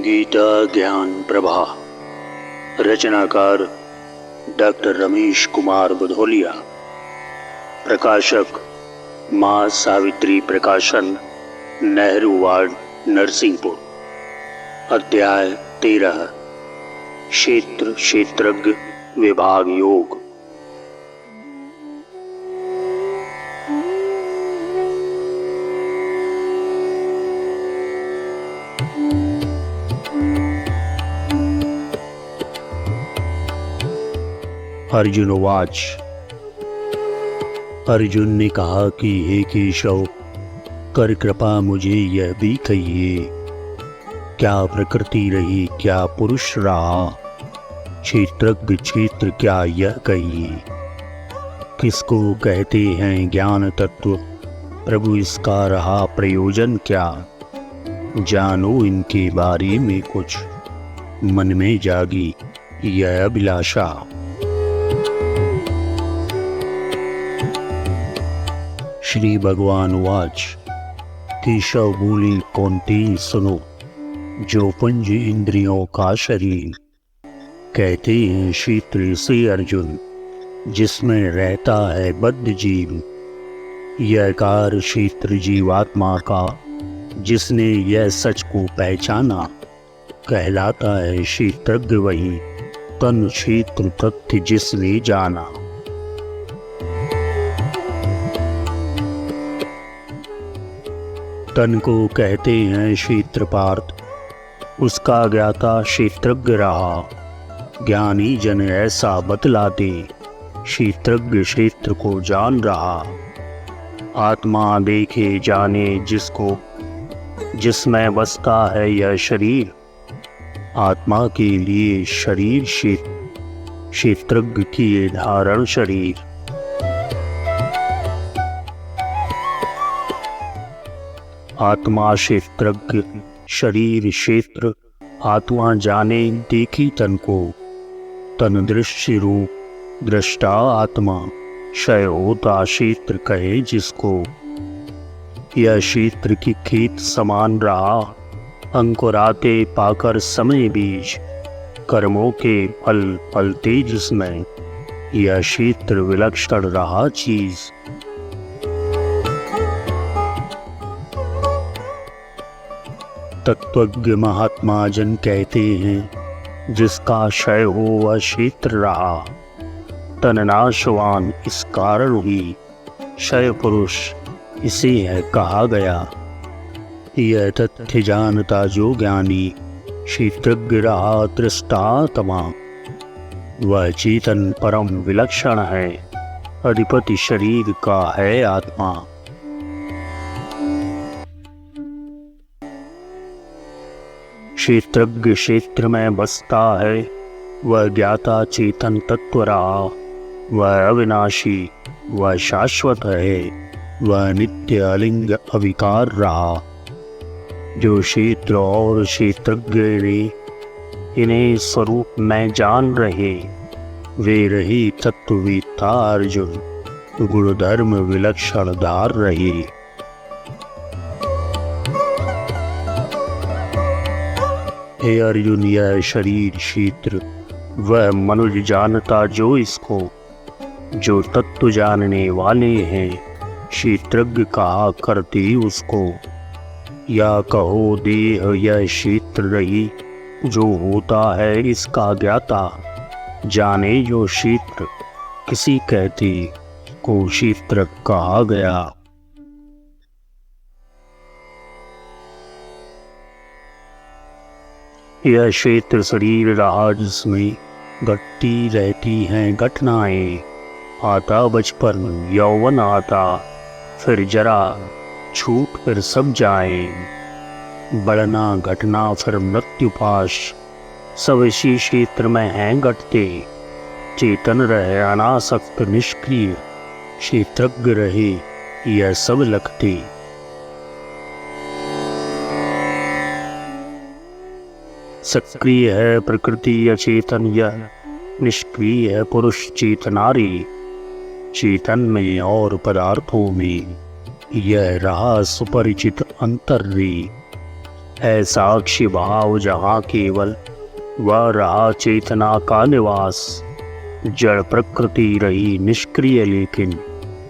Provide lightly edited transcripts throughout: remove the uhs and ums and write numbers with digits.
गीता ज्ञान प्रभा। रचनाकार डॉक्टर रमेश कुमार बुधोलिया। प्रकाशक माँ सावित्री प्रकाशन, नेहरू वार्ड, नरसिंहपुर। अध्याय 13। क्षेत्र क्षेत्रज्ञ विभाग योग। अर्जुन उवाच। अर्जुन ने कहा कि हे केशव, कर कृपा मुझे यह भी कहिए, क्या प्रकृति रही, क्या पुरुष रहा, क्षेत्रज्ञ क्षेत्र क्या यह कहिए। किसको कहते हैं ज्ञान तत्व, प्रभु इसका रहा प्रयोजन क्या। जानो इनके बारे में कुछ, मन में जागी यह अभिलाषा। श्री भगवान वाच। केशव बोले, कौन्तेय सुनो, जो पंच इंद्रियों का शरीर, कहते हैं क्षेत्र से अर्जुन, जिसमें रहता है बद्ध जीव। यह कार क्षेत्र जीवात्मा का, जिसने यह सच को पहचाना, कहलाता है क्षेत्रज्ञ वही, तन क्षेत्र तथ्य जिसने जाना। तन को कहते हैं क्षेत्रपार्थ, उसका ज्ञाता क्षेत्रज्ञ रहा। ज्ञानी जन ऐसा बतलाते, क्षेत्रज्ञ क्षेत्र को जान रहा। आत्मा देखे जाने जिसको, जिसमें बसता है यह शरीर। आत्मा के लिए शरीर क्षेत्रज्ञ किए धारण शरीर। आत्मा क्षेत्रज्ञ, शरीर क्षेत्र। आत्मा जाने देखी तन को, तन दृश्य रूप, दृष्टा आत्मा। क्षय होता क्षेत्र कहे जिसको, यह क्षेत्र की खेत समान रहा। अंकुराते पाकर समय बीज, कर्मों के फल फलते जिसमें, यह क्षेत्र विलक्षण रहा चीज। तत्वज्ञ महात्मा जन कहते हैं, जिसका क्षय हो वह क्षेत्र रहा। तन नाशवान इस कारण ही, क्षय पुरुष इसे है कहा गया। यह तथ्य जानता जो ज्ञानी, क्षेत्रज्ञ रहा दृष्टात्मा। वह चेतन परम विलक्षण है, अधिपति शरीर का है आत्मा। क्षेत्रज्ञ क्षेत्र में बसता है, वह ज्ञाता चेतन तत्व रहा। वह अविनाशी, वह शाश्वत है, वह नित्य अलिंग अविकार रहा। जो क्षेत्र और क्षेत्रज्ञ रे, इन्हें स्वरूप में जान रहे, वे रहे तत्ववेत्ता अर्जुन, गुणधर्म विलक्षण धार रहे। हे अर्जुन, यह शरीर क्षेत्र वह मनुष्य जानता जो इसको, जो तत्व जानने वाले हैं क्षेत्रज्ञ कहा करते उसको। या कहो देह यह क्षेत्र रही, जो होता है इसका ज्ञाता। जाने जो क्षेत्र किसी कहते को क्षेत्र कहा गया। यह क्षेत्र शरीर रहा, जिसमें घटती रहती हैं घटनाएं। आता बचपन यौवन आता, फिर जरा छूट फिर सब जाए। बढ़ना घटना फिर मृत्यु पाश, सब इसी क्षेत्र में हैं घटते। चेतन रहे अनासक्त निष्क्रिय, क्षेत्रज्ञ रहे यह सब लगते। सक्रिय है प्रकृति अचेतन, यह निष्क्रिय है पुरुष चेतनारी। चेतन में और पदार्थों में यह रहा सुपरिचित अंतर्री। है साक्षी भाव जहाँ केवल वह रहा चेतना का निवास। जड़ प्रकृति रही निष्क्रिय लेकिन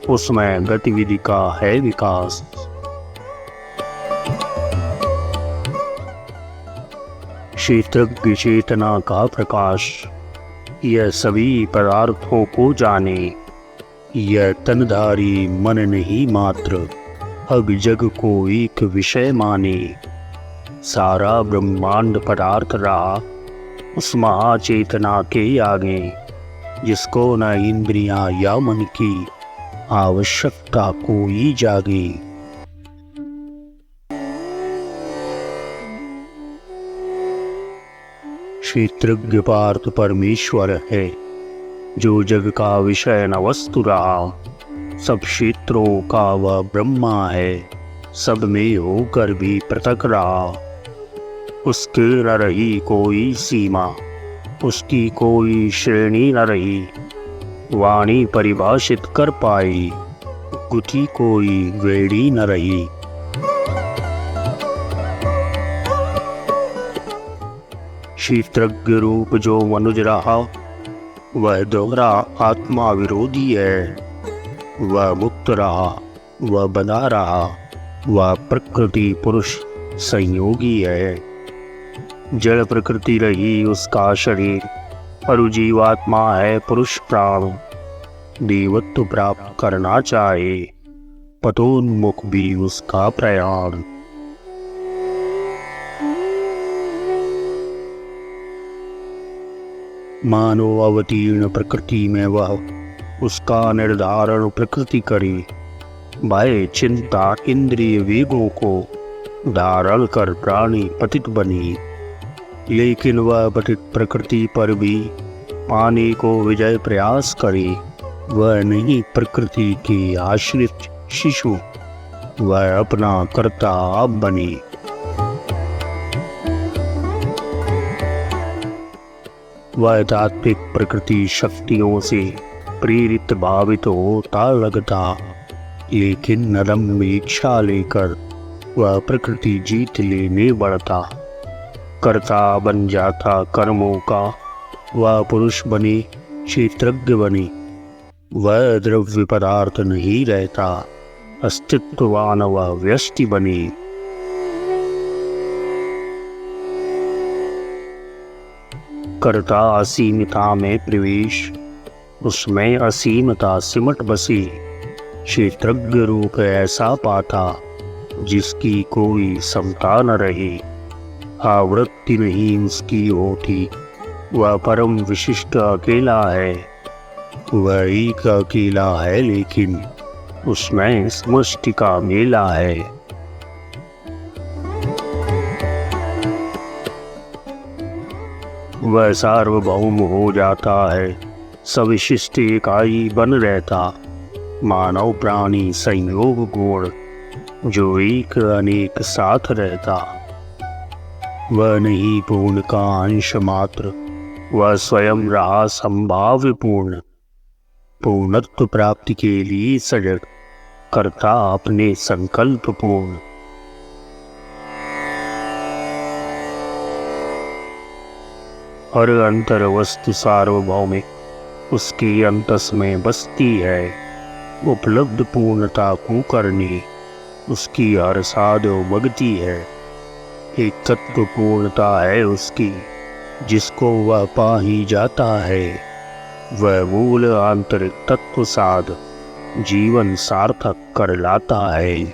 उसमें गतिविधि का है विकास। क्षेत्रज्ञ चेतना का प्रकाश यह सभी पदार्थों को जाने। यह तनधारी मन नहीं मात्र अग जग को एक विषय माने। सारा ब्रह्मांड पदार्थ रहा उस महाचेतना के आगे, जिसको न इंद्रियां या मन की आवश्यकता कोई जागे। क्षेत्रज्ञ पार्थ परमेश्वर है, जो जग का विषय न वस्तु रहा। सब क्षेत्रों का वह ब्रह्मा है, सब में होकर भी पृथक रहा। उसके न रही कोई सीमा, उसकी कोई श्रेणी न रही। वाणी परिभाषित कर पाई, गुथी कोई वेड़ी न रही। क्षेत्रज्ञ रूप जो मनुज रहा, वह दोहरा आत्मा विरोधी है। वह मुक्त रहा, वह बना रहा, वह प्रकृति पुरुष संयोगी है। जड़ प्रकृति रही उसका शरीर, पर जीवात्मा है पुरुष प्राण। देवत्व प्राप्त करना चाहे, पतोन्मुख भी उसका प्रयाण। मानो अवतीर्ण प्रकृति में वह उसका निर्धारण प्रकृति करे। भय चिंता इंद्रिय वेगों को धारण कर प्राणी पतित बनी। लेकिन वह पतित प्रकृति पर भी पाने को विजय प्रयास करे। वह नहीं प्रकृति के आश्रित शिशु, वह अपना कर्ता आप बने। वह तात्विक प्रकृति शक्तियों से प्रेरित भावित होता लगता, लेकिन नरम इच्छा लेकर वह प्रकृति जीत लेने बढ़ता। कर्ता बन जाता कर्मों का, वह पुरुष बने क्षेत्रज्ञ बने। वह द्रव्य पदार्थ नहीं रहता, अस्तित्ववान वह व्यष्टि बने। करता असीमता में प्रवेश, उसमें असीमता सिमट बसी। क्षेत्रज्ञ रूप ऐसा पाता, जिसकी कोई समता न रही। आवृत्ति नहीं उसकी होती, वह परम विशिष्ट अकेला है। वह एक अकेला है, लेकिन उसमें समष्टि का मेला है। वह सार्वभौम हो जाता है, सविशिष्ट इकाई बन रहता। मानव प्राणी संयोग गुण, जो एक अनेक साथ रहता। वह नहीं पूर्ण का अंश मात्र, वह स्वयं रहा संभाव्य पूर्ण। पूर्णत्व प्राप्ति के लिए सजग, करता अपने संकल्प पूर्ण। हर अंतर वस्तु सार्वभौमिक, उसकी अंतस में बसती है। उपलब्ध पूर्णता को करनी, उसकी हर साधो मगती है। एक तत्व पूर्णता है उसकी, जिसको वह पा ही जाता है। वह मूल आंतरिक तत्व साध जीवन सार्थक कर लाता है।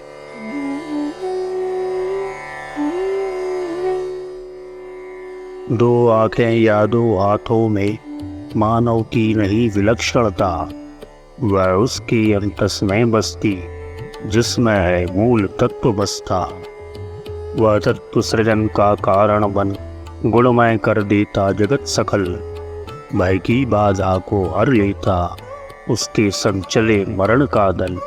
दो आंखें या दो हाथों में मानव की नहीं विलक्षणता, वह उसकी अंतस में बसती, जिसमें है मूल तत्व बसता। वह तत्व सृजन का कारण बन गुणमय कर देता जगत सकल। भय की बाधा को हर लेता, उसके संग चले मरण का दल।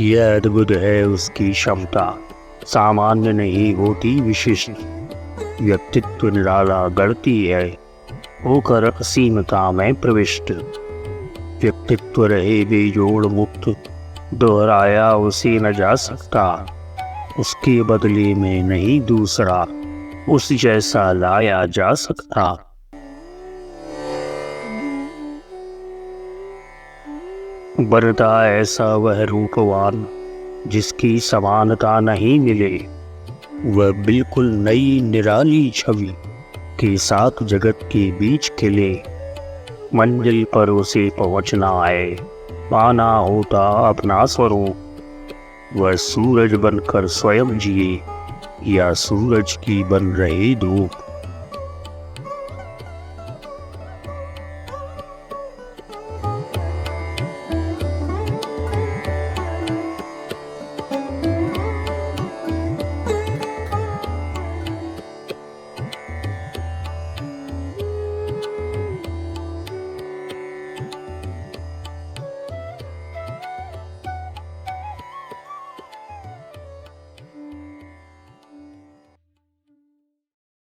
यह अद्भुत है उसकी क्षमता, सामान्य नहीं होती विशिष्ट। व्यक्तित्व निराला गढ़ती है, होकर असीमता में प्रविष्ट। व्यक्तित्व रहे बेजोड़ मुक्त, दोहराया उसे न जा सकता, उसके बदले में नहीं दूसरा उस जैसा लाया जा सकता। बनता ऐसा वह रूपवान जिसकी समानता नहीं मिले, वह बिल्कुल नई निराली छवि के साथ जगत के बीच खिले। मंजिल पर उसे पहुंचना है, पाना होता अपना स्वरूप। वह सूरज बनकर स्वयं जिए या सूरज की बन रहे धूप।